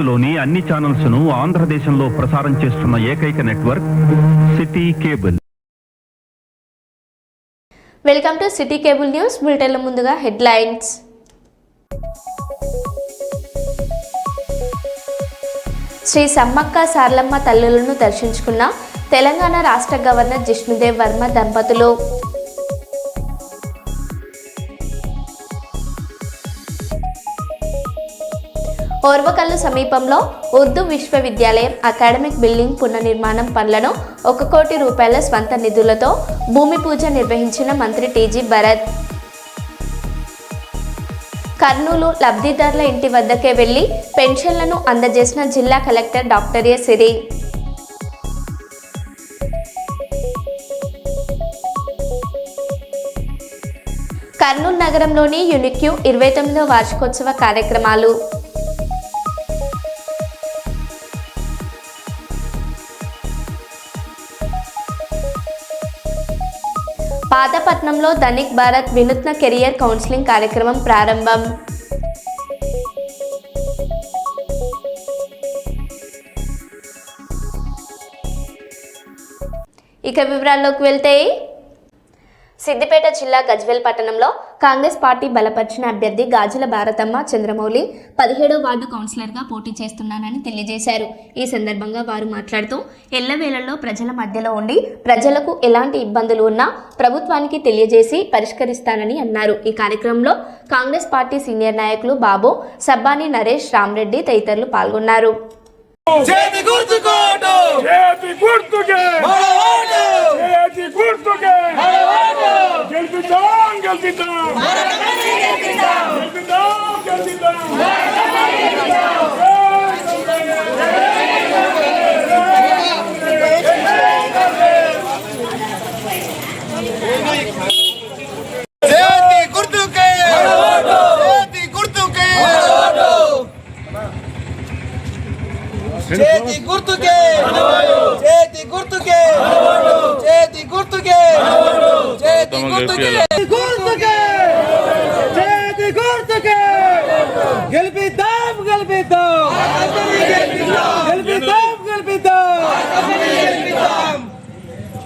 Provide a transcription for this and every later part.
భారత్లోని అన్ని ఛానల్స్ ను ఆంధ్రదేశంలో ప్రసారం చేస్తున్న ఏకైక network City Cable. Welcome to City Cable News. బులెటిన్ల ముందుగా హెడ్లైన్స్. శ్రీ సమ్మక్క సారలమ్మ తల్లులను దర్శించుకున్న తెలంగాణ రాష్ట్ర గవర్నర్ జిష్ణుదేవ్ వర్మ దంపతులు. ఓర్వకల్లు సమీపంలో ఉర్దూ విశ్వవిద్యాలయం అకాడమిక్ బిల్డింగ్ పునర్నిర్మాణం పనులను 1 కోటి రూపాయల స్వంత నిధులతో భూమి పూజ నిర్వహించిన మంత్రి టీజీ భరత్. కర్నూలు లబ్ధిదారుల ఇంటి వద్దకే వెళ్లి పెన్షన్లను అందజేసిన జిల్లా కలెక్టర్ డాక్టర్ ఏ సిరి. కర్నూలు నగరంలోని యూనిక్యూ 29వ వార్షికోత్సవ కార్యక్రమాలు. పాతపట్నంలో ధనిక్ భారత్ వినూత్న కెరియర్ కౌన్సిలింగ్ కార్యక్రమం ప్రారంభం. ఇక వివరాల్లోకి వెళ్తే, సిద్దిపేట జిల్లా గజ్వేల్ పట్టణంలో కాంగ్రెస్ పార్టీ బలపరిచిన అభ్యర్థి గాజుల భారతమ్మ చంద్రమౌళి 17వ వార్డు కౌన్సిలర్గా పోటీ చేస్తున్నానని తెలియజేశారు. ఈ సందర్భంగా వారు మాట్లాడుతూ, ఎల్లవేళల్లో ప్రజల మధ్యలో ఉండి ప్రజలకు ఎలాంటి ఇబ్బందులు ఉన్నా ప్రభుత్వానికి తెలియజేసి పరిష్కరిస్తానని అన్నారు. ఈ కార్యక్రమంలో కాంగ్రెస్ పార్టీ సీనియర్ నాయకులు బాబు, సబ్బాని నరేష్, రామ్రెడ్డి తదితరులు పాల్గొన్నారు. చేతి గుర్తుకే చేతి గుర్తుకే చేతి గుర్తుకే చేతి గుర్తుకే గుర్తుకే చేతి గుర్తుకే గెలిపిద్దాం గెలిపిద్దాం గెలిపిద్దాం గెలిపిద్దాం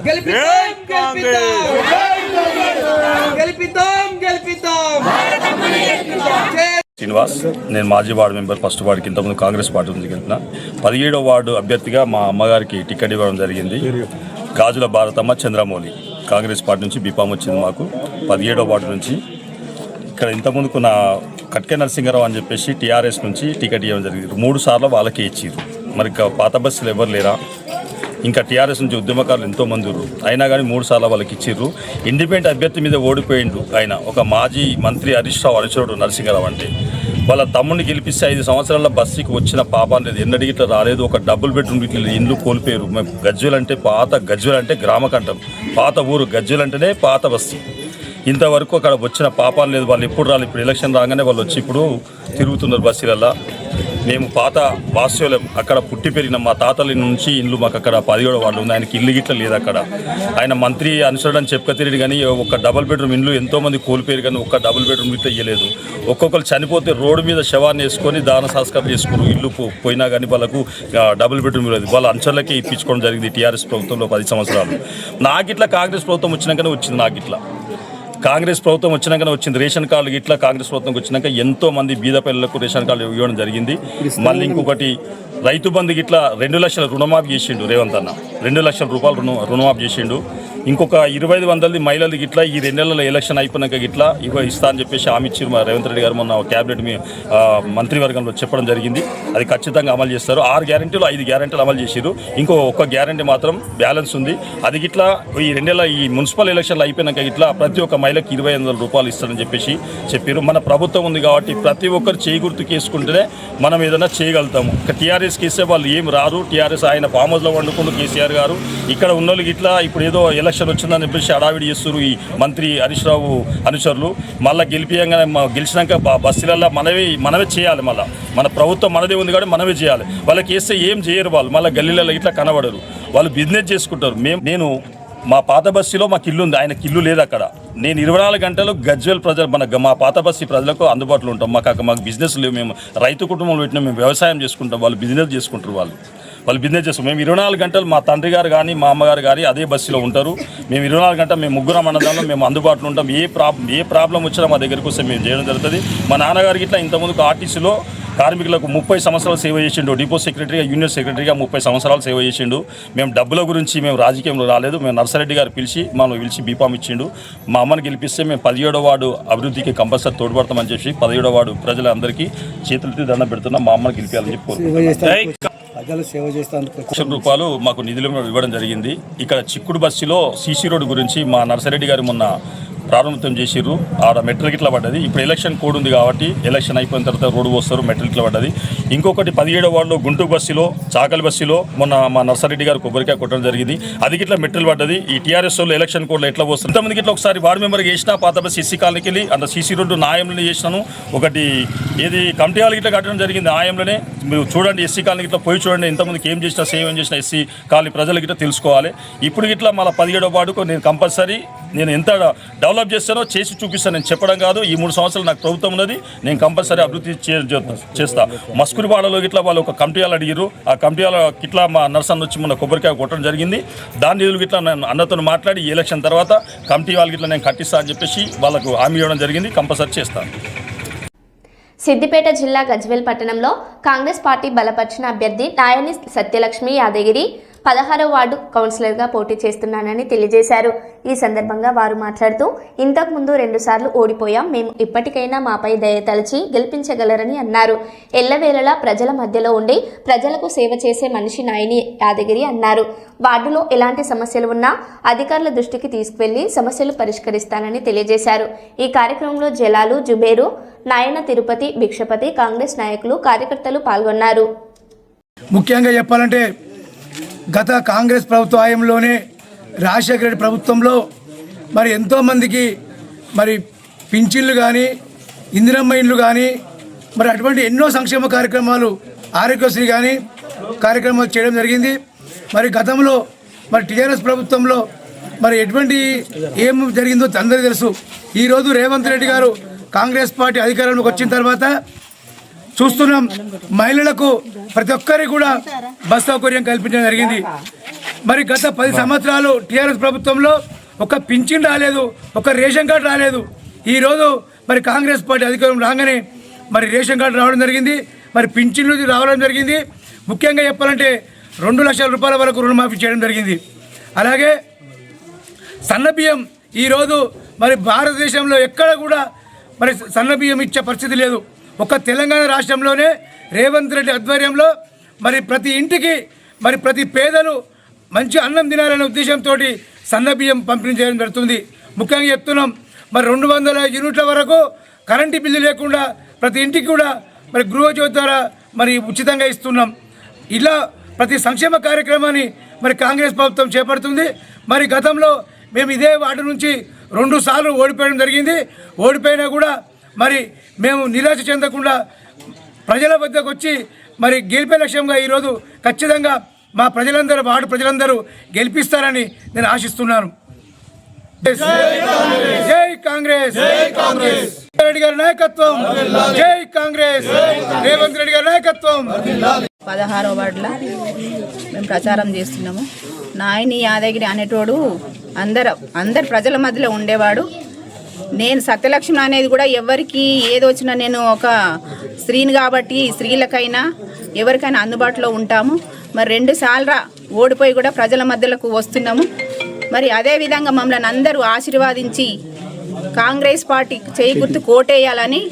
గెలిపిద్దాం గెలిపిద్దాం గెలిపిద్దాం శ్రీనివాస్, నేను మాజీ వార్డు మెంబర్, ఫస్ట్ వార్డుకి ఇంతకుముందు కాంగ్రెస్ పార్టీ నుంచి గెలిచిన 17వ వార్డు అభ్యర్థిగా మా అమ్మగారికి టికెట్ ఇవ్వడం జరిగింది. గాజుల భారతమ్మ చంద్రమౌళి కాంగ్రెస్ పార్టీ నుంచి బీఫామ్ వచ్చింది మాకు 17వ వార్డు నుంచి. ఇక్కడ ఇంతకుముందుకు నా కట్కే నరసింహారావు అని చెప్పేసి టీఆర్ఎస్ నుంచి టికెట్ ఇవ్వడం జరిగింది. 3 సార్లు వాళ్ళకే ఇచ్చారు. మరి పాత బస్సులు ఎవరు లేరా? ఇంకా టీఆర్ఎస్ నుంచి ఉద్యమకారులు ఎంతోమంది ఉన్నారు, అయినా కానీ 3 సార్లు వాళ్ళకి ఇచ్చిర్రు. ఇండిపెండెంట్ అభ్యర్థి మీద ఓడిపోయిండు ఆయన, ఒక మాజీ మంత్రి హరీష్ రావు అనుచరుడు నరసింహారావు. అంటే వాళ్ళ తమ్ముడిని గెలిపిస్తే 5 సంవత్సరాల బస్సుకి వచ్చిన పాపం లేదు, ఎన్నడికి ఇట్లా రాలేదు. ఒక డబుల్ బెడ్రూమ్ ఇట్లా ఇండ్లు కోల్పోయారు. మేము గజ్వేల్ అంటే గజ్వేల్ అంటే గ్రామకంఠం, పాత ఊరు గజ్వేల్ అంటేనే పాత బస్సు. ఇంతవరకు అక్కడ వచ్చిన పాపాలు లేదు. వాళ్ళు ఎప్పుడు రాలేదు. ఇప్పుడు ఎలక్షన్ రాగానే వాళ్ళు వచ్చి ఇప్పుడు తిరుగుతున్నారు బస్సులల్లో. మేము పాత వాస్తవ్యం అక్కడ పుట్టి పెరిగిన మా తాతల నుంచి ఇల్లు మాకు అక్కడ 17వ వార్డు ఉంది. ఆయనకి ఇల్లు గిట్ల లేదు అక్కడ. ఆయన మంత్రి అనుసరణ చెప్పుక తిరిగి కానీ ఒక డబుల్ బెడ్రూమ్ ఇల్లు ఎంతోమంది కోల్పోయారు, కానీ ఒక్క డబుల్ బెడ్రూమ్ ఇట్లా ఇవ్వలేదు. ఒక్కొక్కరు చనిపోతే రోడ్డు మీద శవాన్ని వేసుకొని దాన సంస్కారం చేసుకున్నారు. ఇల్లు పోయినా కానీ వాళ్ళకు డబుల్ బెడ్రూమ్ లేదు. వాళ్ళ అంచర్లకే ఇప్పించుకోవడం జరిగింది టీఆర్ఎస్ ప్రభుత్వంలో 10 సంవత్సరాలు. నాకిట్లా కాంగ్రెస్ ప్రభుత్వం వచ్చినాకనే వచ్చింది. నాకిట్లా కాంగ్రెస్ ప్రభుత్వం వచ్చినాకనే వచ్చింది. రేషన్ కార్డు ఇట్లా కాంగ్రెస్ ప్రభుత్వం వచ్చినాక ఎంతో మంది బీద పిల్లలకు రేషన్ కార్డు ఇవ్వడం జరిగింది. మళ్ళీ ఇంకొకటి రైతు బంధుకి ఇట్లా 2 లక్షల రుణమాఫీ చేసిండు రేవంత్ అన్న. 2 లక్షల రూపాయలు రుణమాఫీ చేసిండు. ఇంకొక 25,000 మహిళలకి ఇట్లా ఈ 2 నెలల ఎలక్షన్ అయిపోయినాక ఇట్లా ఇస్తా అని చెప్పేసి హామీ ఇచ్చారు మా రేవంత్ రెడ్డి గారు. మొన్న క్యాబినెట్ మంత్రివర్గంలో చెప్పడం జరిగింది. అది ఖచ్చితంగా అమలు చేస్తారు. 6 గ్యారెంటీలు 5 గ్యారెంటీలు అమలు చేశారు. ఇంకో ఒక్క గ్యారెంటీ మాత్రం బ్యాలెన్స్ ఉంది. అది ఇట్లా ఈ 2 నెలల ఈ మున్సిపల్ ఎలక్షన్లు అయిపోయినాక ఇట్లా ప్రతి ఒక్క మహిళకి 2,500 రూపాయలు ఇస్తారని చెప్పేసి చెప్పారు. మన ప్రభుత్వం ఉంది కాబట్టి ప్రతి ఒక్కరు చేయి గుర్తుకు వేసుకుంటేనే మనం ఏదైనా చేయగలుగుతాము. టీఆర్ఎస్కి ఇస్తే వాళ్ళు ఏం రారు. టీఆర్ఎస్ ఆయన ఫామ్ హౌస్లో వండుకుంటూ కేసీఆర్ గారు ఇక్కడ ఉన్న వాళ్ళకి ఇట్లా ఇప్పుడు ఏదో ఎలక్షన్ వచ్చిందని చెప్పేసి హడావిడి చేస్తారు ఈ మంత్రి హరీష్ రావు అనుచరులు. మళ్ళీ గెలిచినాక బస్సులలో మనమే చేయాలి. మళ్ళీ మన ప్రభుత్వం మనదే ఉంది కాబట్టి మనమే చేయాలి. వాళ్ళకి వేస్తే ఏం చేయరు. వాళ్ళు మళ్ళీ గల్లీలలో ఇట్లా కనబడరు. వాళ్ళు బిజినెస్ చేసుకుంటారు. నేను మా పాత బస్సులో మాకు ఇల్లు ఉంది, ఆయనకి ఇల్లు లేదు. అక్కడ నేను 24 గంటలు గజ్వేల్ ప్రజలు మా పాత బస్తీ ప్రజలకు అందుబాటులో ఉంటాం. మాకు బిజినెస్ లేవు, మేము రైతు కుటుంబంలో పెట్టినా మేము వ్యవసాయం చేసుకుంటాం, వాళ్ళు బిజినెస్ చేసుకుంటారు, వాళ్ళు బిజినెస్ చేస్తాం. మేము 24 గంటలు మా తండ్రి గారు కానీ మా అమ్మగారు కానీ అదే బస్సులో ఉంటారు. మేము 24 గంటలు మేము ముగ్గురం అన్నదాంలో మేము అందుబాటులో ఉంటాం. ఏ ప్రాబ్లం వచ్చినా మా దగ్గరికి వస్తే మేము చేయడం జరుగుతుంది. మా నాన్నగారికి ఇట్లా ఇంతకుముందుకు ఆర్టీసీలో కార్మికులకు 30 సంవత్సరాలు సేవ చేసిండు, డిపో సెక్రటరీగా యూనియన్ సెక్రటరీగా 30 సంవత్సరాలు సేవ చేసిండు. మేము డబ్బుల గురించి మేము రాజకీయంలో రాలేదు. మేము నర్సారెడ్డి గారు పిలిచి బీఫామ్ ఇచ్చిండు. మా అమ్మని గెలిపిస్తే మేము 17వ వార్డు అభివృద్ధికి కంపల్సరీ తోడ్పడతామని చెప్పి 17వ వార్డు ప్రజలందరికీ చేతులెత్తి దండం పెడుతున్నాం. మా అమ్మని గెలిపించాలని చెప్పి రూపాయలు మాకు నిధులు ఇవ్వడం జరిగింది. ఇక్కడ చిక్కుడు బస్సులో సీసీ రోడ్డు గురించి మా నర్సారెడ్డి గారు మొన్న ప్రారంభం చేసిర్రు. ఆడ మెట్రిక్ ఇట్లా పడ్డది. ఇప్పుడు ఎలక్షన్ కోడ్ ఉంది కాబట్టి ఎలక్షన్ అయిపోయిన తర్వాత రోడ్డు పోస్తారు, మెట్రిక్ ఇట్లా పడ్డది. ఇంకొకటి 17వ వార్డులో గుంటూరు బస్సులో చాకలి బస్సులో మొన్న మా నర్సారెడ్డి గారు కొబ్బరికాయ కొట్టడం జరిగింది. అది ఇట్లా మెట్రిక్ పడ్డది. ఈ టీఆర్ఎస్ వాళ్ళు ఎలక్షన్ కోడ్లో ఎట్లా పోస్తారు. ఇంతమందికి ఇట్లా ఒకసారి వార్డు మెంబర్కి చేసిన పాత బస్సు ఎస్సీ కాలనీకి వెళ్ళి అంత సీసీ రోడ్డు నాయంలోనే చేసినాను. ఒకటి ఏది కమిటీ వాళ్ళకి ఇట్లా కట్టడం జరిగింది నాయంలోనే. మీరు చూడండి ఎస్సీ కాలనీకి ఇట్లా పోయి చూడండి, ఇంతమందికి ఏం చేసినా సేవ్ ఏం చేసినా ఎస్సీ కాలనీ ప్రజలకి ఇట్లా తెలుసుకోవాలి. ఇప్పుడు ఇట్లా మళ్ళీ 17వ వార్డుకు నేను కంపల్సరీ నేను ఎంత డెవలప్ చేస్తానో చేసి చూపిస్తాను. నేను చెప్పడం కాదు, ఈ 3 సంవత్సరాలు నాకు ప్రభుత్వం ఉన్నది, నేను కంపల్సరీ అభివృద్ధి చేస్తా. మస్కూరిపాడలో ఇట్లా వాళ్ళు ఒక కమిటీ వాళ్ళు అడిగారు. ఆ కమిటీ వాళ్ళ ఇట్లా మా నర్సన్న వచ్చి మొన్న కొబ్బరికాయ కొట్టడం జరిగింది. దాని నిధులు ఇట్లా నేను అన్నతో మాట్లాడి ఈ ఎలక్షన్ తర్వాత కమిటీ వాళ్ళకి ఇట్లా నేను కట్టిస్తా అని చెప్పేసి వాళ్ళకు హామీ ఇవ్వడం జరిగింది. కంపల్సరీ చేస్తాను. సిద్దిపేట జిల్లా గజ్వేల్ పట్టణంలో కాంగ్రెస్ పార్టీ బలపరిచిన అభ్యర్థి నాయని సత్యలక్ష్మి యాదగిరి 16వ వార్డు కౌన్సిలర్గా పోటీ చేస్తున్నానని తెలియజేశారు. ఈ సందర్భంగా వారు మాట్లాడుతూ, ఇంతకుముందు 2 సార్లు ఓడిపోయాం, మేము ఇప్పటికైనా మాపై దయ తలచి గెలిపించగలరని అన్నారు. ఎల్లవేళలా ప్రజల మధ్యలో ఉండి ప్రజలకు సేవ చేసే మనిషి నాయని యాదగిరి అన్నారు. వార్డులో ఎలాంటి సమస్యలు ఉన్నా అధికారుల దృష్టికి తీసుకువెళ్లి సమస్యలు పరిష్కరిస్తానని తెలియజేశారు. ఈ కార్యక్రమంలో జలాలు, జుబేరు, నాయన తిరుపతి, భిక్షపతి, కాంగ్రెస్ నాయకులు, కార్యకర్తలు పాల్గొన్నారు. ముఖ్యంగా చెప్పాలంటే గత కాంగ్రెస్ ప్రభుత్వ హయాంలోనే రాజశేఖర రెడ్డి ప్రభుత్వంలో మరి ఎంతోమందికి మరి పింఛన్లు కానీ ఇందిరమ్మ ఇండ్లు కానీ మరి అటువంటి ఎన్నో సంక్షేమ కార్యక్రమాలు ఆరోగ్యశ్రీ కానీ కార్యక్రమాలు చేయడం జరిగింది. మరి గతంలో మరి టీఆర్ఎస్ ప్రభుత్వంలో మరి ఎటువంటి ఏం జరిగిందో అందరికీ తెలుసు. ఈరోజు రేవంత్ రెడ్డి గారు కాంగ్రెస్ పార్టీ అధికారంలోకి వచ్చిన తర్వాత చూస్తున్నాం, మహిళలకు ప్రతి ఒక్కరికి కూడా బస్ సౌకర్యం కల్పించడం జరిగింది. మరి గత 10 సంవత్సరాలు టీఆర్ఎస్ ప్రభుత్వంలో ఒక పింఛన్ రాలేదు, ఒక రేషన్ కార్డు రాలేదు. ఈరోజు మరి కాంగ్రెస్ పార్టీ అధికారం రాగానే మరి రేషన్ కార్డు రావడం జరిగింది, మరి పింఛన్లు రావడం జరిగింది. ముఖ్యంగా చెప్పాలంటే 2 లక్షల రూపాయల వరకు రుణమాఫీ చేయడం జరిగింది. అలాగే సన్నబియ్యం ఈరోజు మరి భారతదేశంలో ఎక్కడ కూడా మరి సన్నబియ్యం ఇచ్చే పరిస్థితి లేదు. ఒక తెలంగాణ రాష్ట్రంలోనే రేవంత్ రెడ్డి ఆధ్వర్యంలో మరి ప్రతి ఇంటికి మరి ప్రతి పేదలు మంచి అన్నం తినాలనే ఉద్దేశంతో సన్నబియ్యం పంపిణీ చేయడం జరుగుతుంది. ముఖ్యంగా చెప్తున్నాం, మరి 200 యూనిట్ల వరకు కరెంటు బిల్లు లేకుండా ప్రతి ఇంటికి కూడా మరి గృహజ్యోతి ద్వారా మరి ఉచితంగా ఇస్తున్నాం. ఇలా ప్రతి సంక్షేమ కార్యక్రమాన్ని మరి కాంగ్రెస్ ప్రభుత్వం చేపడుతుంది. మరి గతంలో మేము ఇదే వార్డు నుంచి 2 సార్లు ఓడిపోవడం జరిగింది. ఓడిపోయినా కూడా మరి మేము నిరాశ చెందకుండా ప్రజల వద్దకు వచ్చి మరి గెలిపే లక్ష్యంగా ఈరోజు ఖచ్చితంగా మా ప్రజలందరూ వార్డు ప్రజలందరూ గెలిపిస్తారని నేను ఆశిస్తున్నాను. జై కాంగ్రెస్, రెడ్డి గారి నాయకత్వం, జై కాంగ్రెస్, రేవంత్ రెడ్డి గారి నాయకత్వం. 16వ వార్డులో మేము ప్రచారం చేస్తున్నాము. నాయని యాదగిరి అనేటోడు అందరు ప్రజల మధ్యలో ఉండేవాడు. నేను సత్యలక్ష్మి అనేది కూడా ఎవరికి ఏది వచ్చినా నేను ఒక స్త్రీని కాబట్టి స్త్రీలకైనా ఎవరికైనా అందుబాటులో ఉంటాము. మరి 2 సార్లు ఓడిపోయి కూడా ప్రజల మధ్యలోకి వస్తున్నాము. మరి అదేవిధంగా మమ్మల్ని అందరూ ఆశీర్వాదించి కాంగ్రెస్ పార్టీ చేయి గుర్తు కోటేయాలని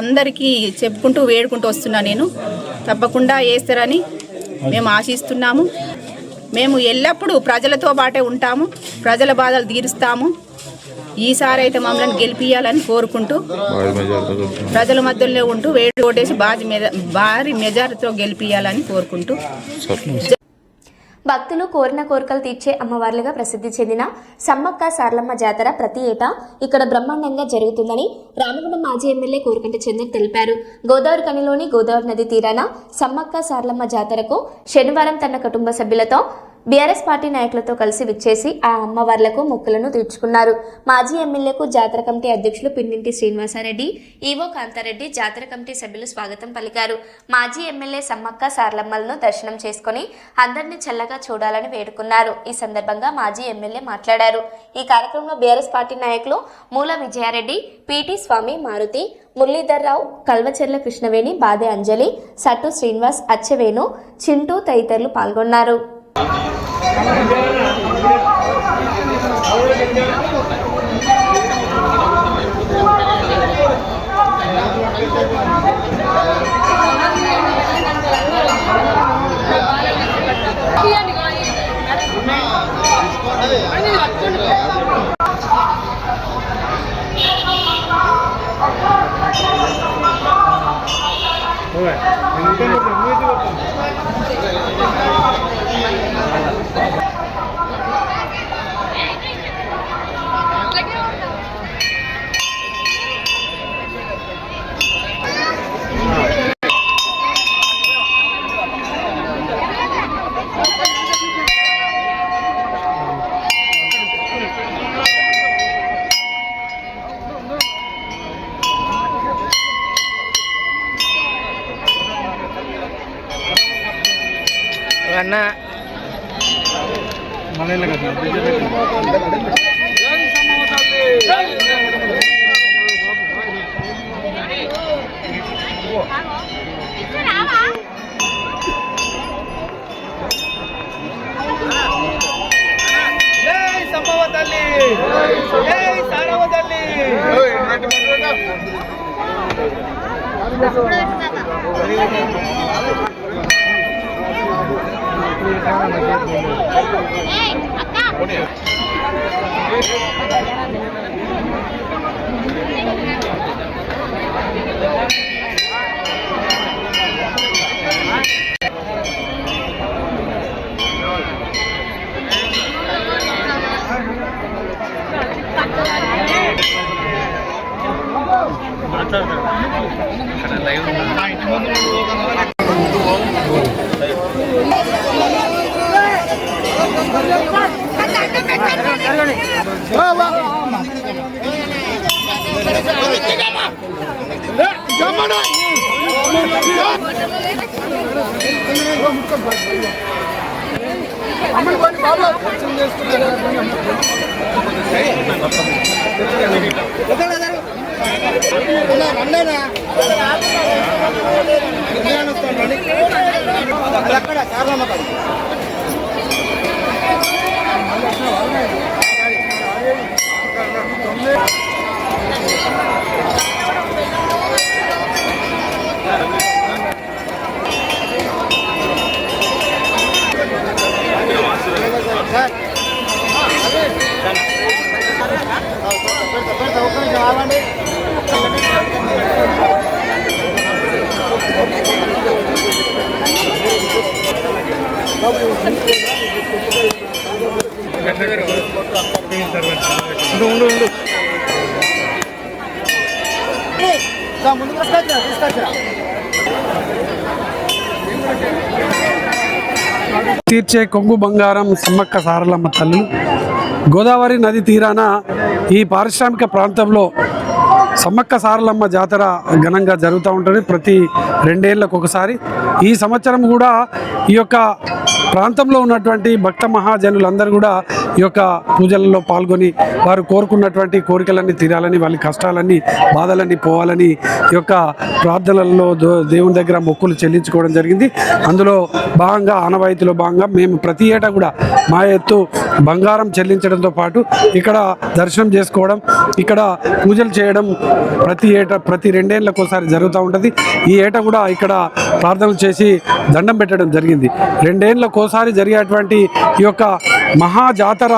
అందరికీ చెప్పుకుంటూ వేడుకుంటూ వస్తున్నా. నేను తప్పకుండా వేస్తారని మేము ఆశిస్తున్నాము. మేము ఎల్లప్పుడూ ప్రజలతో పాటే ఉంటాము, ప్రజల బాధలు తీరుస్తాము. ఈసారి అయితే మమ్మల్ని గెలిపియాలని కోరుకుంటూ ప్రజల మధ్యలో ఉంటూ వేడి ఓటేసి భారీ మెజారిటీతో గెలిపియాలని కోరుకుంటూ భక్తులు కోరిన కోరికలు తీర్చే అమ్మవార్లుగా ప్రసిద్ధి చెందిన సమ్మక్క సారలమ్మ జాతర ప్రతి ఏటా ఇక్కడ బ్రహ్మాండంగా జరుగుతుందని రామగుండం మాజీ ఎమ్మెల్యే కోరుకంటి చంద్ర తెలిపారు. గోదావరి కనిలోని గోదావరి నది తీరాన సమ్మక్క సారలమ్మ జాతరకు శనివారం తన కుటుంబ సభ్యులతో బీఆర్ఎస్ పార్టీ నాయకులతో కలిసి విచ్చేసి ఆ అమ్మవార్లకు మొక్కులను తీర్చుకున్నారు. మాజీ ఎమ్మెల్యేకు జాతర కమిటీ అధ్యక్షులు పిన్నింటి శ్రీనివాసారెడ్డి, ఈవో కాంతారెడ్డి, జాతర కమిటీ సభ్యులు స్వాగతం పలికారు. మాజీ ఎమ్మెల్యే సమ్మక్క సారలమ్మలను దర్శనం చేసుకుని అందరినీ చల్లగా చూడాలని వేడుకున్నారు. ఈ సందర్భంగా మాజీ ఎమ్మెల్యే మాట్లాడారు. ఈ కార్యక్రమంలో బీఆర్ఎస్ పార్టీ నాయకులు మూల విజయారెడ్డి, పిటి స్వామి, మారుతి, మురళీధర్రావు, కల్వచెర్ల కృష్ణవేణి, బాదే అంజలి, సట్టు శ్రీనివాస్, అచ్చవేణు, చింటూ తదితరులు పాల్గొన్నారు. అన్నా జై సంభవ తల్లి, జై సారవ తల్లి. తీర్చే కొంగు బంగారం సమ్మక్క సారలమ్మ తల్లి గోదావరి నది తీరాన ఈ పారిశ్రామిక ప్రాంతంలో సమ్మక్క సారలమ్మ జాతర ఘనంగా జరుగుతూ ఉంటుంది. ప్రతి 2 ఏళ్ళకు ఒకసారి. ఈ సంవత్సరం కూడా ఈ యొక్క ప్రాంతంలో ఉన్నటువంటి భక్త మహాజనులందరూ కూడా ఈ యొక్క పూజలలో పాల్గొని వారు కోరుకున్నటువంటి కోరికలన్నీ తీరాలని, వాళ్ళ కష్టాలన్నీ బాధలన్నీ పోవాలని ఈ యొక్క ప్రార్థనలలో దేవుని దగ్గర మొక్కులు చెల్లించుకోవడం జరిగింది. అందులో భాగంగా ఆనవాయితీలో భాగంగా మేము ప్రతి ఏటా కూడా మా ఎత్తు బంగారం చెల్లించడంతో పాటు ఇక్కడ దర్శనం చేసుకోవడం, ఇక్కడ పూజలు చేయడం ప్రతి 2 ఏళ్ళకు ఒకసారి జరుగుతూ ఉంటుంది. ఈ ఏటా కూడా ఇక్కడ ప్రార్థనలు చేసి దండం పెట్టడం జరిగింది. 2 ఏళ్ళకు ఒకసారి జరిగేటువంటి ఈ యొక్క మహా జాతర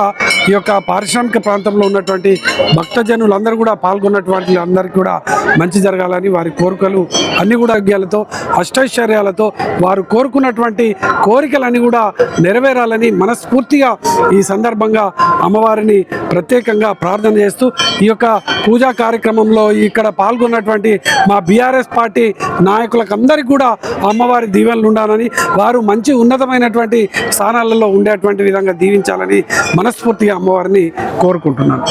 ఈ యొక్క పారిశ్రామిక ప్రాంతంలో ఉన్నటువంటి భక్తజనులందరూ కూడా పాల్గొన్నటువంటి అందరికీ కూడా మంచి జరగాలని వారి కోరికలు అన్ని కూడా ఆరోగ్యాలతో అష్టైశ్వర్యాలతో వారు కోరుకున్నటువంటి కోరికలన్నీ కూడా నెరవేరాలని మనస్ఫూర్తిగా ఈ సందర్భంగా అమ్మవారిని ప్రత్యేకంగా ప్రార్థన చేస్తూ ఈ యొక్క పూజా కార్యక్రమంలో ఇక్కడ పాల్గొన్నటువంటి మా బీఆర్ఎస్ పార్టీ నాయకులకు అందరికీ కూడా అమ్మవారి దీవెనలు ఉండాలని వారు మంచి ఉన్నతమైనటువంటి స్థానాలలో ఉండేటువంటి విధంగా దీవించాలని మనస్ఫూర్తిగా అమ్మవారిని కోరుకుంటున్నాను.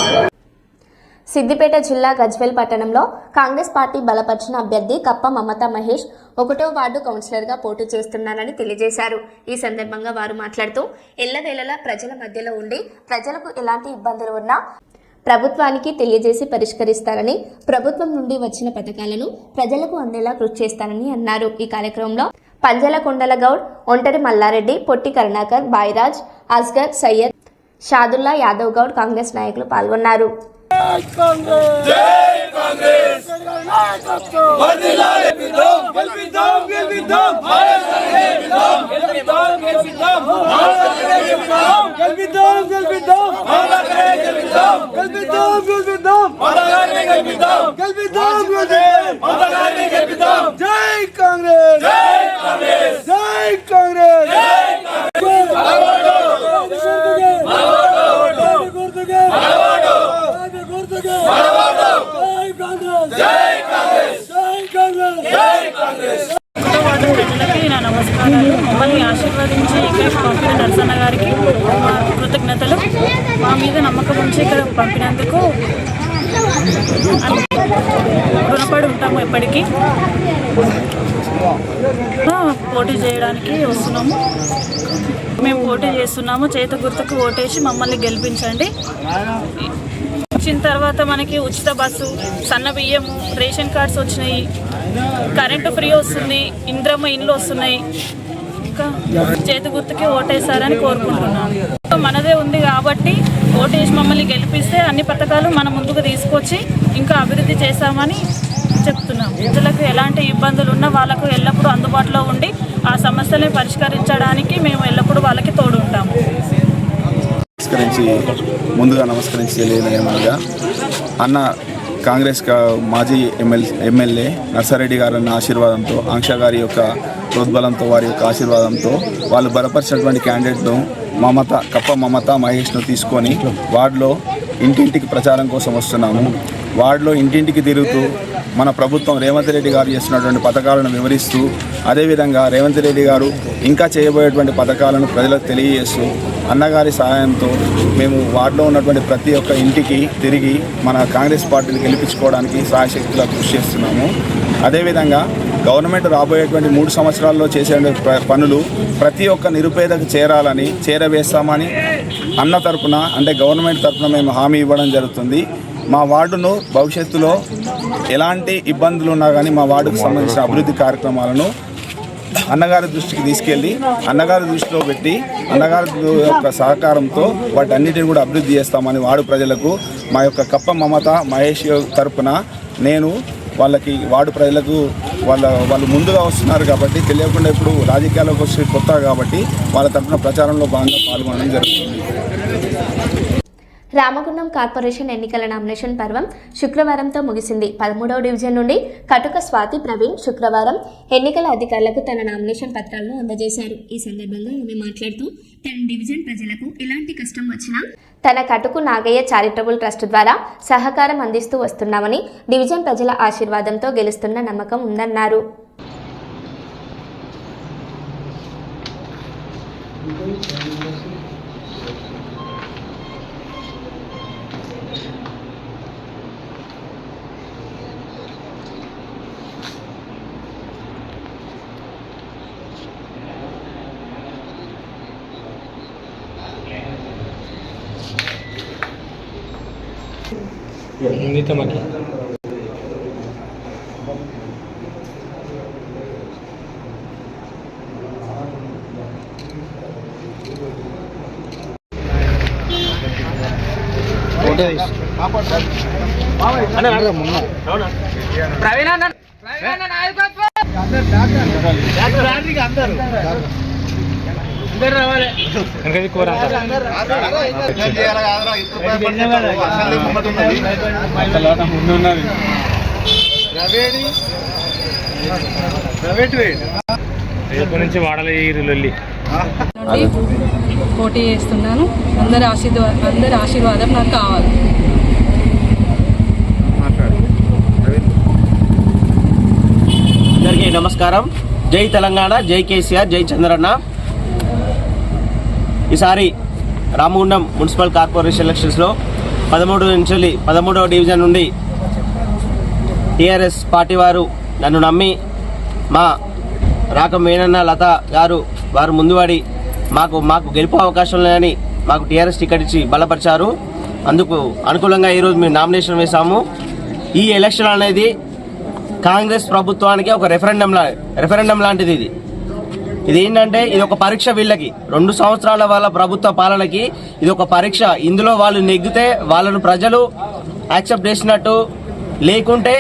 సిద్దిపేట జిల్లా గజ్వేల్ పట్టణంలో కాంగ్రెస్ పార్టీ బలపరిచిన అభ్యర్థి కప్ప మమతా మహేష్ 1వ వార్డు కౌన్సిలర్గా పోటీ చేస్తున్నారని తెలియజేశారు. ఈ సందర్భంగా వారు మాట్లాడుతూ ఎల్లవేళలా ప్రజల మధ్యలో ఉండి ప్రజలకు ఎలాంటి ఇబ్బందులు ఉన్నా ప్రభుత్వానికి తెలియజేసి పరిష్కరిస్తారని, ప్రభుత్వం నుండి వచ్చిన పథకాలను ప్రజలకు అందేలా కృషి చేస్తారని అన్నారు. ఈ కార్యక్రమంలో పంజల కొండల గౌడ్, ఒంటరి మల్లారెడ్డి, పొట్టి కరుణాకర్, బాయిరాజ్, అస్గర్, సయ్యద్, షాదుల్లా యాదవ్ గౌడ్ కాంగ్రెస్ నాయకులు పాల్గొన్నారు. ప్రజలకి నా నమస్కారాలు. మమ్మల్ని ఆశీర్వదించి ఇక్కడికి పంపిన నరసన్న గారికి మా కృతజ్ఞతలు. మా మీద నమ్మకం ఉంచి ఇక్కడ పంపినందుకు రుణపడి ఉంటాము. ఎప్పటికీ పోటీ చేయడానికి వస్తున్నాము. మేము పోటీ చేస్తున్నాము. చేత గుర్తుకు ఓటేసి మమ్మల్ని గెలిపించండి. వచ్చిన తర్వాత మనకి ఉచిత బస్సు, సన్న బియ్యము, రేషన్ కార్డ్స్ వచ్చినాయి, కరెంటు ఫ్రీ వస్తుంది, ఇంద్రమ్మ ఇండ్లు వస్తున్నాయి. ఇంకా చేతి గుర్తుకి ఓటేస్తారని కోరుకుంటున్నాను. మనదే ఉంది కాబట్టి ఓటేసి మమ్మల్ని గెలిపిస్తే అన్ని పథకాలు మన ముందుకు తీసుకొచ్చి ఇంకా అభివృద్ధి చేస్తామని చెప్తున్నాం. ప్రజలకు ఎలాంటి ఇబ్బందులు ఉన్నా వాళ్ళకు ఎల్లప్పుడూ అందుబాటులో ఉండి ఆ సమస్యలను పరిష్కరించడానికి మేము ఎల్లప్పుడూ వాళ్ళకి తోడు ఉంటాము. ముందుగా నమస్కరించి తెలియజేయమనగా అన్న కాంగ్రెస్ మాజీ ఎమ్మెల్యే నర్సారెడ్డి గారి ఆశీర్వాదంతో, ఆంక్ష గారి యొక్క ప్రోద్బలంతో, వారి యొక్క ఆశీర్వాదంతో వాళ్ళు బలపరిచినటువంటి క్యాండిడేట్ను కప్ప మమతా మహేష్ను తీసుకొని వార్డులో ఇంటింటికి ప్రచారం కోసం వస్తున్నాము. వార్డులో ఇంటింటికి తిరుగుతూ మన ప్రభుత్వం రేవంత్ రెడ్డి గారు చేస్తున్నటువంటి పథకాలను వివరిస్తూ, అదేవిధంగా రేవంత్ రెడ్డి గారు ఇంకా చేయబోయేటువంటి పథకాలను ప్రజలకు తెలియజేస్తూ అన్నగారి సహాయంతో మేము వార్డులో ఉన్నటువంటి ప్రతి ఒక్క ఇంటికి తిరిగి మన కాంగ్రెస్ పార్టీని గెలిపించుకోవడానికి సాయశక్తిగా కృషి చేస్తున్నాము. అదేవిధంగా గవర్నమెంట్ రాబోయేటువంటి 3 సంవత్సరాల్లో చేసే పనులు ప్రతి ఒక్క నిరుపేదకు చేరవేస్తామని అన్న తరపున, అంటే గవర్నమెంట్ తరపున మేము హామీ ఇవ్వడం జరుగుతుంది. మా వార్డును భవిష్యత్తులో ఎలాంటి ఇబ్బందులు ఉన్నా కానీ మా వార్డుకు సంబంధించిన అభివృద్ధి కార్యక్రమాలను అన్నగారి దృష్టికి తీసుకెళ్ళి అన్నగారి దృష్టిలో పెట్టి అన్నగారి యొక్క సహకారంతో వాటన్నిటిని కూడా అభివృద్ధి చేస్తామని వార్డు ప్రజలకు మా యొక్క కప్ప మమతా మహేష్ తరపున నేను వాళ్ళకి వార్డు ప్రజలకు వాళ్ళు ముందుగా వస్తున్నారు కాబట్టి తెలియకుండా ఇప్పుడు రాజకీయాల్లోకి వచ్చి కొత్త కాబట్టి వాళ్ళ తరపున ప్రచారంలో భాగంగా పాల్గొనడం జరుగుతుంది. రామగుండం కార్పొరేషన్ ఎన్నికల నామినేషన్ పర్వం శుక్రవారంతో ముగిసింది. 13వ డివిజన్ నుండి కటుక స్వాతి ప్రవీణ్ శుక్రవారం ఎన్నికల అధికారులకు తన నామినేషన్ పత్రాలను అందజేశారు. ఈ సందర్భంగా ఆమె మాట్లాడుతూ తన డివిజన్ ప్రజలకు ఎలాంటి కష్టం వచ్చినా తన కటుకు నాగయ్య చారిటబుల్ ట్రస్ట్ ద్వారా సహకారం అందిస్తూ వస్తున్నామని, డివిజన్ ప్రజల ఆశీర్వాదంతో గెలుస్తున్న నమ్మకం ఉందన్నారు. నుంచి వాడలే లొల్లి పోటీ చేస్తున్నాను. అందరి ఆశీర్వాదం నాకు కావాలి. అందరికీ నమస్కారం. జై తెలంగాణ, జై కేసీఆర్, జై చంద్రన్న. ఈసారి రామగుండం మున్సిపల్ కార్పొరేషన్ ఎలక్షన్స్లో 13వ డివిజన్ నుండి టీఆర్ఎస్ పార్టీ వారు నన్ను నమ్మి మా రాకం వేణన్న లత గారు వారు ముందువాడి మాకు గెలుపు అవకాశం లేదని మాకు టీఆర్ఎస్ టికెట్ ఇచ్చి బలపరిచారు. అందుకు అనుకూలంగా ఈరోజు మేము నామినేషన్ వేశాము. ఈ ఎలక్షన్ అనేది కాంగ్రెస్ ప్రభుత్వానికి ఒక రెఫరెండం లాంటిది. ఇది ఏంటంటే ఇది ఒక పరీక్ష. వీళ్ళకి 2 సంవత్సరాల వాళ్ళ ప్రభుత్వ పాలనకి ఇది ఒక పరీక్ష. ఇందులో వాళ్ళు నెగ్గితే వాళ్ళను ప్రజలు యాక్సెప్ట్ చేసినట్టు, లేకుంటే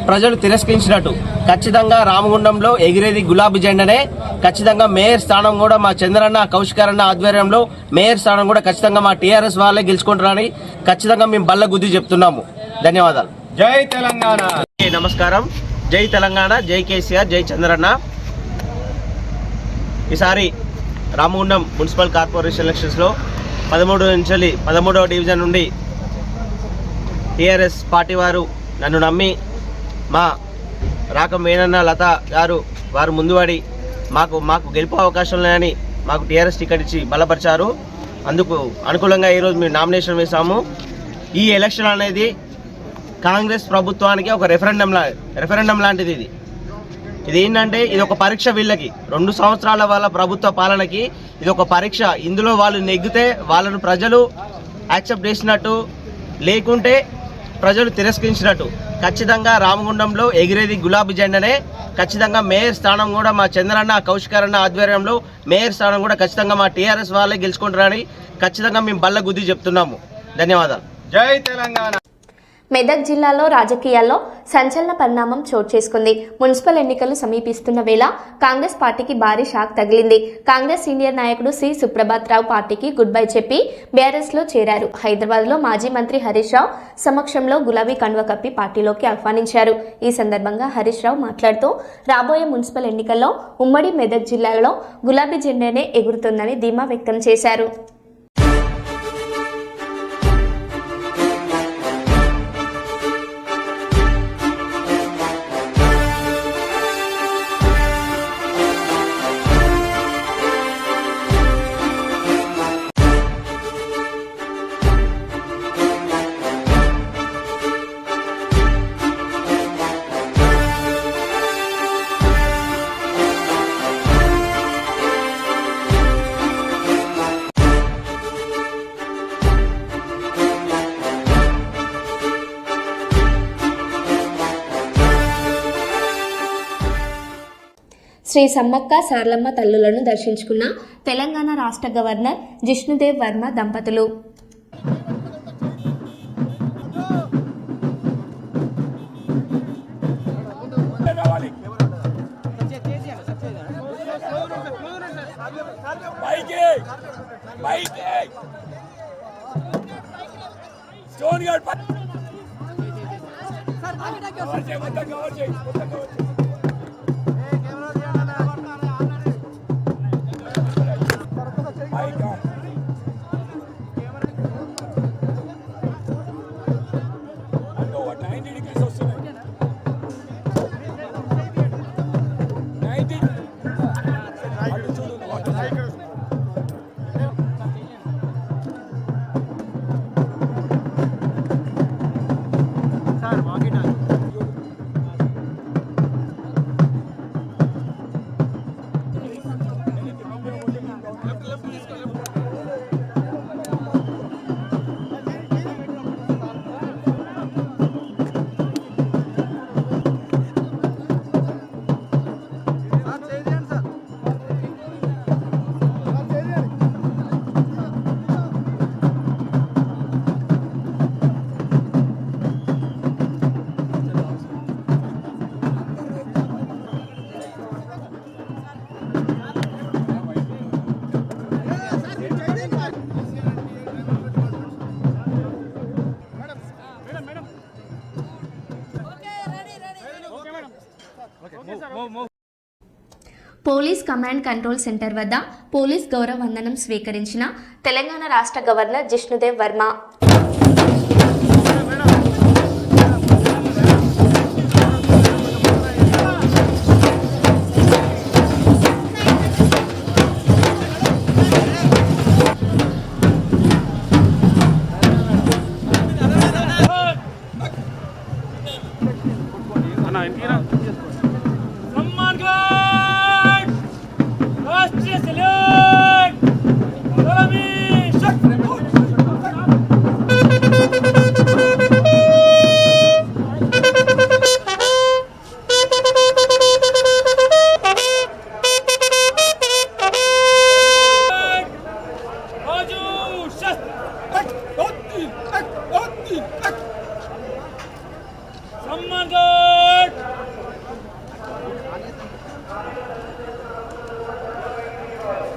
ప్రజలు తిరస్కరించినట్టు. ఖచ్చితంగా రామగుండంలో ఎగిరేది గులాబీ జెండనే. ఖచ్చితంగా మేయర్ స్థానం కూడా మా చంద్రన్న, కౌశికరన్న ఆధ్వర్యంలో మేయర్ స్థానం కూడా ఖచ్చితంగా మా టీఆర్ఎస్ వాళ్ళే గెలుచుకుంటారని ఖచ్చితంగా మేము బల్ల గుద్ది చెప్తున్నాము. ధన్యవాదాలు. జై తెలంగాణ. నమస్కారం. జై తెలంగాణ, జై కేసీఆర్, జై చంద్రన్న. ఈసారి రామగుండం మున్సిపల్ కార్పొరేషన్ ఎలక్షన్స్లో 13వ డివిజన్ నుండి టీఆర్ఎస్ పార్టీ వారు నన్ను నమ్మి మా రాకం వేణన్న లత గారు వారు ముందువాడి మాకు గెలుపు అవకాశం లేదని మాకు టీఆర్ఎస్ టికెట్ ఇచ్చి బలపరిచారు. అందుకు అనుకూలంగా ఈరోజు మేము నామినేషన్ వేశాము. ఈ ఎలక్షన్ అనేది కాంగ్రెస్ ప్రభుత్వానికి ఒక రెఫరెండం లాంటిది. ఇది ఏంటంటే ఇది ఒక పరీక్ష. వీళ్ళకి 2 సంవత్సరాల వాళ్ళ ప్రభుత్వ పాలనకి ఇది ఒక పరీక్ష. ఇందులో వాళ్ళు నెగ్గితే వాళ్ళను ప్రజలు యాక్సెప్ట్ చేసినట్టు, లేకుంటే ప్రజలు తిరస్కరించినట్టు. ఖచ్చితంగా రామగుండంలో ఎగిరేది గులాబీ జెండనే. ఖచ్చితంగా మేయర్ స్థానం కూడా మా చంద్రన్న, కౌశికరన్న ఆధ్వర్యంలో మేయర్ స్థానం కూడా ఖచ్చితంగా మా టీఆర్ఎస్ వాళ్ళే గెలుచుకుంటారని ఖచ్చితంగా మేము బల్ల గుద్ది చెప్తున్నాము. ధన్యవాదాలు. జై తెలంగాణ. మెదక్ జిల్లాలో రాజకీయాల్లో సంచలన పరిణామం చోటు చేసుకుంది. మున్సిపల్ ఎన్నికలు సమీపిస్తున్న వేళ కాంగ్రెస్ పార్టీకి భారీ షాక్ తగిలింది. కాంగ్రెస్ సీనియర్ నాయకుడు సి సుప్రభాత్ రావు పార్టీకి గుడ్ బై చెప్పి బీఆర్ఎస్లో చేరారు. హైదరాబాద్లో మాజీ మంత్రి హరీష్ రావు సమక్షంలో గులాబీ కండువ కప్పి పార్టీలోకి ఆహ్వానించారు. ఈ సందర్భంగా హరీష్ రావు మాట్లాడుతూ రాబోయే మున్సిపల్ ఎన్నికల్లో ఉమ్మడి మెదక్ జిల్లాలో గులాబీ జెండానే ఎగురుతుందని ధీమా వ్యక్తం చేశారు. శ్రీ సమ్మక్క సారలమ్మ తల్లులను దర్శించుకున్న తెలంగాణ రాష్ట్ర గవర్నర్ జిష్ణుదేవ్ వర్మ దంపతులు. పోలీస్ కమాండ్ కంట్రోల్ సెంటర్ వద్ద పోలీస్ గౌరవ వందనం స్వీకరించిన తెలంగాణ రాష్ట్ర గవర్నర్ జిష్ణుదేవ్ వర్మ.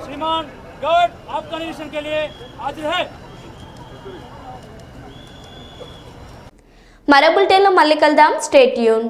श्रीमान गार्ड आपका निरीक्षण के लिए हाजिर है. మరో బులెటిన్లో మళ్ళీ కలుద్దాం. Stay tune.